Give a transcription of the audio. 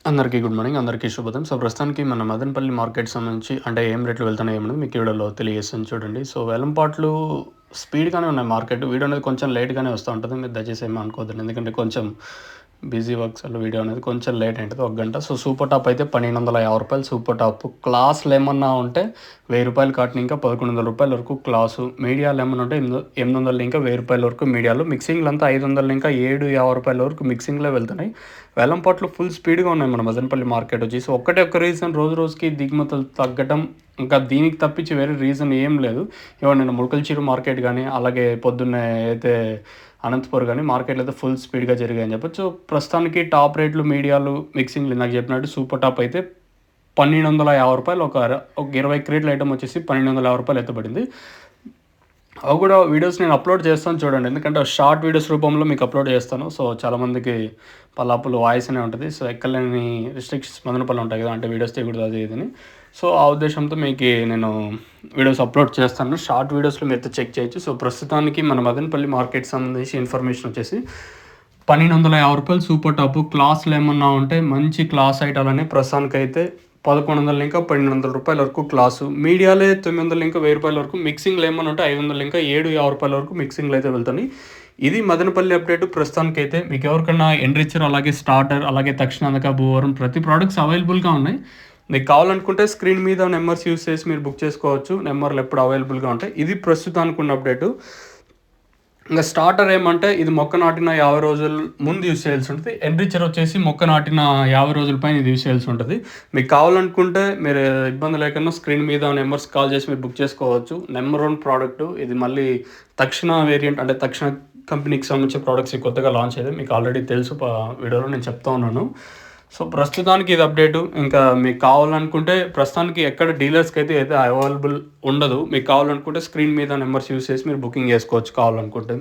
అందరికీ good morning. అందరికీ శుభోదయం. సో, ప్రస్తుతానికి మన మదనపల్లి మార్కెట్ సంబంధించి అంటే ఏం రేట్లు వెళ్తున్నాయి ఏమన్నది మీకు ఈ వీడియోలో తెలియజేస్తాను చూడండి. సో, వేలంపాట్లు స్పీడ్‌గానే ఉన్నాయి మార్కెట్. వీడియో అనేది కొంచెం లేట్‌గానే వస్తూ ఉంటది. మీరు దయచేసి ఏమి అనుకోవద్దండి. ఎందుకంటే కొంచెం బిజీ వర్క్స్ వల్ల వీడియో అనేది కొంచెం లేట్ అయింటది. ఒక గంట. సో, సూపర్ టాప్ అయితే రూ. 1,250 సూపర్ టాప్. క్లాస్‌లు ఏమన్నా ఉంటే రూ. 1000 కాటన్ ఇంకా రూ. 1,100 వరకు క్లాసు. మీడియాలు ఏమన్నా ఉంటే 800 ఇంకా రూ. 1000 వరకు మీడియాలు. మిక్సింగ్‌లంతా 500 ఇంకా రూ. 750 వరకు మిక్సింగ్‌లే వెళ్తున్నాయి. వేలంపాట్లు ఫుల్ స్పీడ్‌గా ఉన్నాయి మన మదనపల్లి మార్కెట్ వచ్చేసి. ఒక్కటే ఒక్క రీజన్ రోజు రోజుకి దిగుమతులు తగ్గటం. ఇంకా దీనికి తప్పించి వేరే రీజన్ ఏం లేదు. నిన్న ములకల్చిరు మార్కెట్ గానీ, అలాగే పొద్దున్నే అయితే అనంతపూర్ గానీ మార్కెట్‌లో అయితే ఫుల్ స్పీడ్‌గా జరిగాయని చెప్పొచ్చు. ప్రస్తుతానికి టాప్ రేట్లు మీడియాలు, మిక్సింగ్‌లు ఇందాక చెప్పినట్టు సూపర్ టాప్ అయితే రూ. 1,250 ఒక 20 క్రేట్ల ఐటెమ్ వచ్చేసి రూ. 1,250 అయితే పడింది. అవి కూడా వీడియోస్ నేను అప్లోడ్ చేస్తాను చూడండి. ఎందుకంటే షార్ట్ వీడియోస్ రూపంలో మీకు అప్లోడ్ చేస్తాను. సో, చాలామందికి పల్లాపులు వాయిస్ అనే ఉంటది. సో, ఎక్కలేని రిస్ట్రిక్షన్స్ మదనపల్లి ఉంటాయి కదా! అంటే వీడియోస్ తీయకూడదు అది ఇదని. సో, ఆ ఉద్దేశంతో మీకి నేను వీడియోస్ అప్లోడ్ చేస్తాను. షార్ట్ వీడియోస్‌లో మీరైతే చెక్ చేయొచ్చు. సో, ప్రస్తుతానికి మన మదనపల్లి మార్కెట్‌కి సంబంధించి ఇన్ఫర్మేషన్ వచ్చేసి రూ. 1,250 సూపర్ టాప్. క్లాస్‌లు ఏమన్నా ఉంటే మంచి క్లాస్ ఐటాలని ప్రస్తుతానికైతే రూ. 1,100 ఇంకా రూ. 1,200 వరకు క్లాసు. మీడియాలే 900 ఇంకా రూ. 1000 వరకు. మిక్సింగ్‌లు ఏమన్నా ఉంటే 500 ఇంకా రూ. 750 వరకు మిక్సింగ్‌లు అయితే వెళ్తున్నాయి. ఇది మదనపల్లి అప్డేట్ ప్రస్తుతానికైతే. మీకు ఎవరికన్నా ఎన్రిచర్, అలాగే స్టార్టర్, అలాగే తక్షణాంతక, భూవరం ప్రతి ప్రొడక్ట్స్ అవైలబుల్‌గా ఉన్నాయి. మీకు కావాలనుకుంటే స్క్రీన్ మీద నెంబర్స్ యూజ్ చేసి మీరు బుక్ చేసుకోవచ్చు. నెంబర్లు ఎప్పుడు అవైలబుల్‌గా ఉంటాయి. ఇది ప్రస్తుతానికి ఉన్న అప్డేటు. ఇంకా స్టార్టర్ ఏమంటే ఇది మొక్క నాటిన 50 రోజుల ముందు యూజ్ చేయాల్సి ఉంటుంది. ఎన్రిచర్ వచ్చేసి మొక్క నాటిన 50 రోజుల పైన ఇది యూజ్ చేయాల్సి ఉంటుంది. మీకు కావాలనుకుంటే మీరు ఇబ్బంది లేకుండా స్క్రీన్ మీద నెంబర్స్ కాల్ చేసి మీరు బుక్ చేసుకోవచ్చు. నెంబర్ 1 ప్రోడక్ట్ ఇది. మళ్ళీ తక్షణ వేరియంట్ అంటే తక్షణ కంపెనీకి సంబంధించిన ప్రోడక్ట్స్ కొత్తగా లాంచ్ అయ్యాయి. మీకు ఆల్రెడీ తెలుసు వీడియోలో నేను చెప్తా ఉన్నాను. సో, ప్రస్తుతానికి ఇది అప్డేటు. ఇంకా మీకు కావాలనుకుంటే ప్రస్తుతానికి ఎక్కడ డీలర్స్‌కి అయితే అవైలబుల్ ఉండదు. మీకు కావాలనుకుంటే స్క్రీన్ మీద నెంబర్స్ యూజ్ చేసి మీరు బుకింగ్ చేసుకోవచ్చు కావాలనుకుంటే.